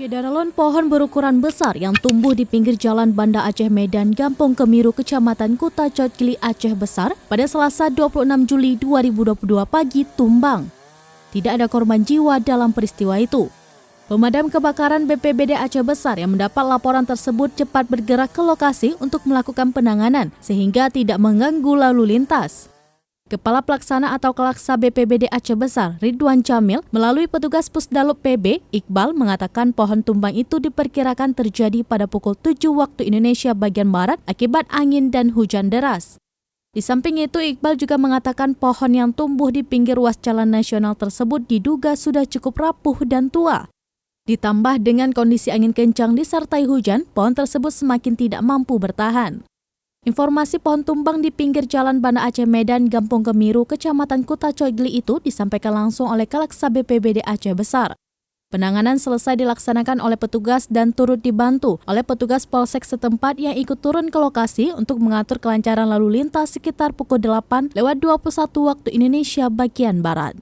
Syederalon pohon berukuran besar yang tumbuh di pinggir jalan Banda Aceh Medan, Gampong Kemiru, Kecamatan Kuta Cotgili, Aceh Besar pada Selasa 26 Juli 2022 pagi tumbang. Tidak ada korban jiwa dalam peristiwa itu. Pemadam kebakaran BPBD Aceh Besar yang mendapat laporan tersebut cepat bergerak ke lokasi untuk melakukan penanganan sehingga tidak mengganggu lalu lintas. Kepala Pelaksana atau Kelaksa BPBD Aceh Besar, Ridwan Jamil, melalui petugas Pusdalub PB, Iqbal, mengatakan pohon tumbang itu diperkirakan terjadi pada pukul 7 waktu Indonesia bagian Barat akibat angin dan hujan deras. Di samping itu, Iqbal juga mengatakan pohon yang tumbuh di pinggir ruas jalan nasional tersebut diduga sudah cukup rapuh dan tua. Ditambah dengan kondisi angin kencang disertai hujan, pohon tersebut semakin tidak mampu bertahan. Informasi pohon tumbang di pinggir jalan Banda Aceh Medan, Gampong Kemiru, Kecamatan Kuta Cotgili itu disampaikan langsung oleh Kelaksa BPBD Aceh Besar. Penanganan selesai dilaksanakan oleh petugas dan turut dibantu oleh petugas Polsek setempat yang ikut turun ke lokasi untuk mengatur kelancaran lalu lintas sekitar pukul 8:21 waktu Indonesia bagian Barat.